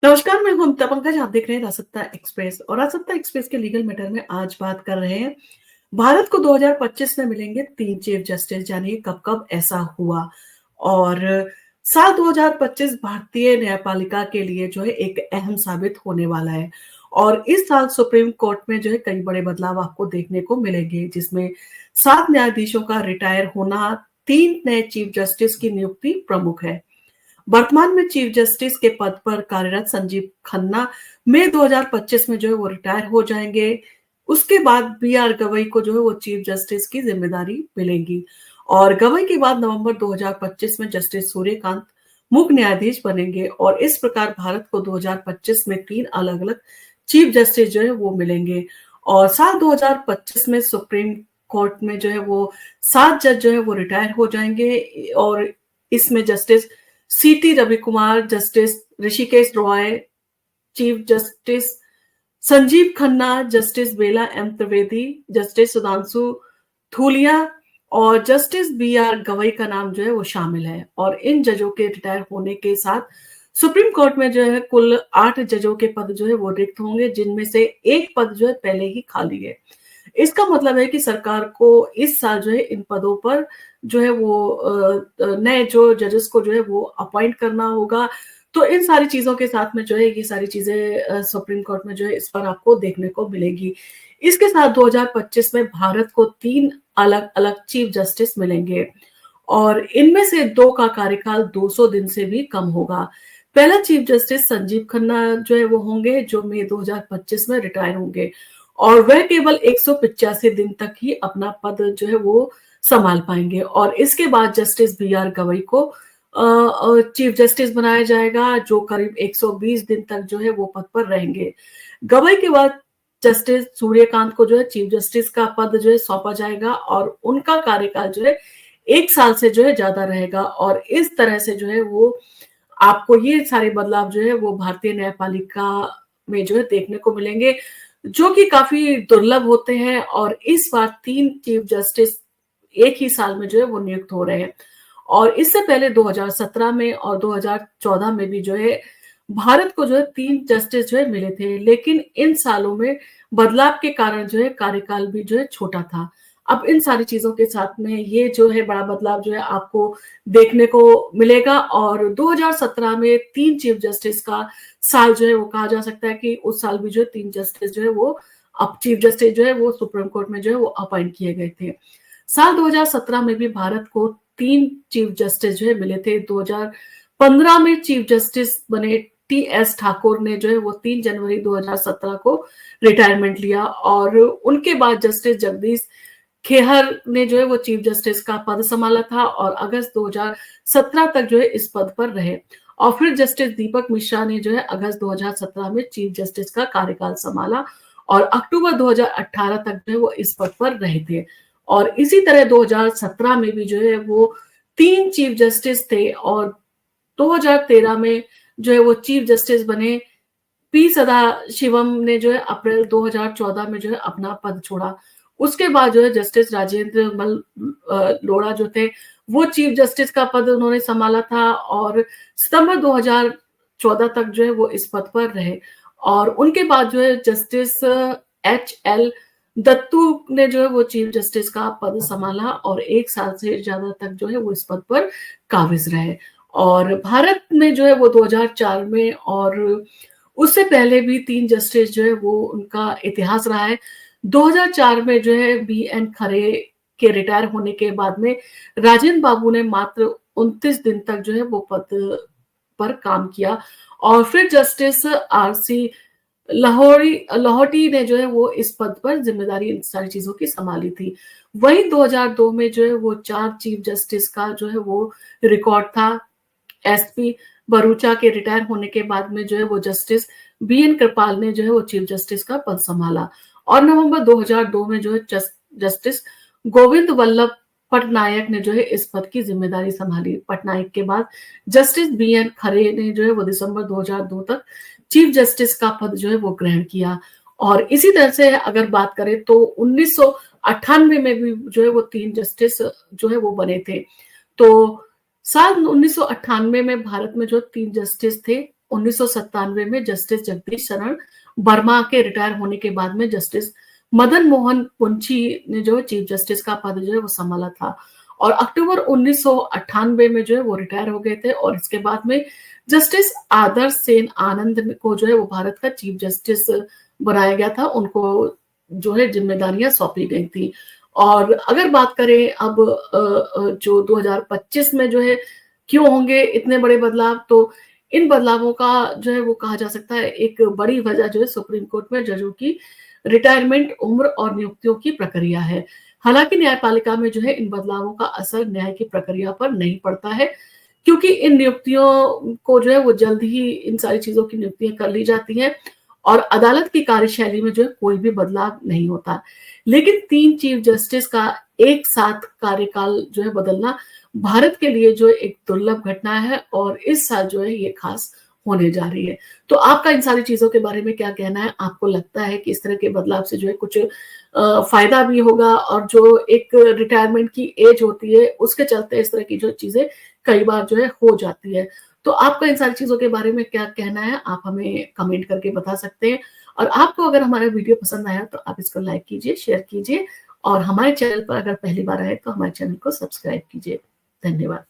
नमस्कार, मैं हूं अमिता पंकज। आप देख रहे हैं रासत्ता एक्सप्रेस और रासत्ता एक्सप्रेस के लीगल मैटर में आज बात कर रहे हैं। भारत को 2025 में मिलेंगे 3 चीफ जस्टिस, जानिए कब कब ऐसा हुआ। और साल 2025 भारतीय न्यायपालिका के लिए जो है एक अहम साबित होने वाला है। और इस साल सुप्रीम कोर्ट में जो है कई बड़े बदलाव आपको देखने को मिलेंगे, जिसमें 7 न्यायाधीशों का रिटायर होना, 3 नए चीफ जस्टिस की नियुक्ति प्रमुख है। वर्तमान में चीफ जस्टिस के पद पर कार्यरत संजीव खन्ना मई 2025 में जो है वो रिटायर हो जाएंगे। उसके बाद बी आर गवई को जो है वो चीफ जस्टिस की जिम्मेदारी मिलेगी। और गवई के बाद नवंबर 2025 में जस्टिस सूर्यकांत मुख्य न्यायाधीश बनेंगे। और इस प्रकार भारत को 2025 में 3 अलग अलग चीफ जस्टिस जो है वो मिलेंगे। और साल 2025 में सुप्रीम कोर्ट में जो है वो 7 जज जो है वो रिटायर हो जाएंगे। और इसमें justice CT. Ravikumar, justice Hrishikesh Roy, chief justice Sanjiv Khanna, justice Bela M Trivedi, justice Sudhanshu Dhulia और जस्टिस बी.आर. गवई का नाम जो है वो शामिल है। और इन जजों के रिटायर होने के साथ सुप्रीम कोर्ट में जो है कुल 8 जजों के पद जो है वो रिक्त होंगे, जिनमें से एक पद जो है पहले ही खाली है। इसका मतलब है कि सरकार को इस साल जो है इन पदों पर जो है वो नए जो जजेस को जो है वो अपॉइंट करना होगा। तो इन सारी चीजों के साथ में जो है ये सारी चीजें सुप्रीम कोर्ट में जो है इस पर आपको देखने को मिलेगी। इसके साथ 2025 में भारत को 3 अलग अलग चीफ जस्टिस मिलेंगे और इनमें से 2 का कार्यकाल 200 दिन से भी कम होगा। पहला चीफ जस्टिस संजीव खन्ना जो है वो होंगे, जो मई 2025 में रिटायर होंगे और वह केवल 185 दिन तक ही अपना पद जो है वो संभाल पाएंगे। और इसके बाद जस्टिस बी.आर. गवई को चीफ जस्टिस बनाया जाएगा, जो करीब 120 दिन तक जो है वो पद पर रहेंगे। गवई के बाद जस्टिस सूर्यकांत को जो है चीफ जस्टिस का पद जो है सौंपा जाएगा और उनका कार्यकाल जो है 1 साल से जो है ज्यादा रहेगा। और इस तरह से जो है वो आपको ये सारे बदलाव जो है वो भारतीय न्यायपालिका में जो है देखने को मिलेंगे, जो कि काफी दुर्लभ होते हैं। और इस बार 3 चीफ जस्टिस एक ही साल में जो है वो नियुक्त हो रहे हैं। और इससे पहले 2017 में और 2014 में भी जो है भारत को जो है 3 जस्टिस जो है मिले थे, लेकिन इन सालों में बदलाव के कारण जो है कार्यकाल भी जो है छोटा था। अब इन सारी चीजों के साथ में ये जो है बड़ा बदलाव जो है आपको देखने को मिलेगा। और 2017 में 3 चीफ जस्टिस का साल जो है वो कहा जा सकता है कि उस साल भी जो है 3 जस्टिस जो है वो अब चीफ जस्टिस जो है वो सुप्रीम कोर्ट में जो है वो अपॉइंट किए गए थे। साल 2017 में भी भारत को 3 चीफ जस्टिस जो है मिले थे। 2015 में चीफ जस्टिस बने टी.एस. ठाकुर ने जो है वो 3 जनवरी 2017 को रिटायरमेंट लिया। और उनके बाद जस्टिस जगदीश खेहर ने जो है वो चीफ जस्टिस का पद संभाला था और अगस्त 2017 तक जो है इस पद पर रहे। और फिर जस्टिस दीपक मिश्रा ने जो है अगस्त 2017 में चीफ जस्टिस का कार्यकाल संभाला और अक्टूबर 2018 तक जो है वो इस पद पर रहे थे। और इसी तरह 2017 में भी जो है वो 3 चीफ जस्टिस थे और 2013 में जो है वो चीफ जस्टिस बने पी सदाशिवम ने जो है अप्रैल 2014 में जो है अपना पद छोड़ा। उसके बाद जो है जस्टिस राजेंद्र मल लोढ़ा जो थे वो चीफ जस्टिस का पद उन्होंने संभाला था और सितंबर 2014 तक जो है वो इस पद पर रहे। और उनके बाद जो है जस्टिस एच.एल. दत्तू ने जो है वो चीफ जस्टिस का पद संभाला और 1 साल से ज्यादा तक जो है वो इस पद पर काबिज रहे। और भारत में जो है वो 2004 में और उससे पहले भी 3 जस्टिस जो है वो उनका इतिहास रहा है। 2004 में जो है बी.एन. खरे के रिटायर होने के बाद में राजेंद्र बाबू ने मात्र 29 दिन तक जो है वो पद पर काम किया और फिर जस्टिस आर.सी. लाहौटी ने जो है वो इस पद पर जिम्मेदारी इन सारी चीजों की संभाली थी। वहीं 2002 में जो है वो 4 चीफ जस्टिस का जो है वो रिकॉर्ड था। एस.पी. भरूचा के रिटायर होने के बाद में जो है वो जस्टिस बी.एन. कृपाल ने जो है वो चीफ जस्टिस का पद संभाला और नवंबर 2002 में जो है जस्टिस गोविंद वल्लभ पटनायक ने जो है इस पद की जिम्मेदारी संभाली। पटनायक के बाद जस्टिस बी.एन. खरे ने जो है वो दिसंबर 2002 तक चीफ जस्टिस का पद जो है वो ग्रहण किया। और इसी तरह से अगर बात करें तो 1998 में भी जो है वो 3 जस्टिस जो है वो बने थे। तो साल 1998 में भारत में जो 3 जस्टिस थे 1997 में जस्टिस जगदीश शरण वर्मा के रिटायर होने के बाद में जस्टिस मदन मोहन मुंशी ने जो चीफ जस्टिस का पद जो है वो संभाला था, और अक्टूबर 1998 में जो है वो रिटायर हो गए थे, और इसके बाद में जस्टिस आदर्श सेन आनंद को जो है वो भारत का चीफ जस्टिस बनाया गया था, उनको जो है जिम्मेदारियां सौंपी गई थी। और अगर बात करें अब जो 2025 में जो है क्यों होंगे इतने बड़े बदलाव, तो इन बदलावों का जो है वो कहा जा सकता है एक बड़ी वजह जो है सुप्रीम कोर्ट में जजों की रिटायरमेंट उम्र और नियुक्तियों की प्रक्रिया है। हालांकि न्यायपालिका में जो है इन बदलावों का असर न्याय की प्रक्रिया पर नहीं पड़ता है, क्योंकि इन नियुक्तियों को जो है वो जल्द ही इन सारी चीजों की नियुक्तियां कर ली जाती हैं, और अदालत की कार्यशैली में जो है कोई भी बदलाव नहीं होता। लेकिन 3 चीफ जस्टिस का एक साथ कार्यकाल जो है बदलना भारत के लिए जो एक दुर्लभ घटना है, और इस साल जो है ये खास होने जा रही है। तो आपका इन सारी चीजों के बारे में क्या कहना है? आपको लगता है कि इस तरह के बदलाव से जो है कुछ फायदा भी होगा, और जो एक रिटायरमेंट की एज होती है उसके चलते इस तरह की जो चीजें कई बार जो है हो जाती है। तो आपका इन सारी चीजों के बारे में क्या कहना है, आप हमें कमेंट करके बता सकते हैं। और आपको अगर हमारा वीडियो पसंद आया तो आप इसको लाइक कीजिए, शेयर कीजिए, और हमारे चैनल पर अगर पहली बार आए तो हमारे चैनल को सब्सक्राइब कीजिए। धन्यवाद।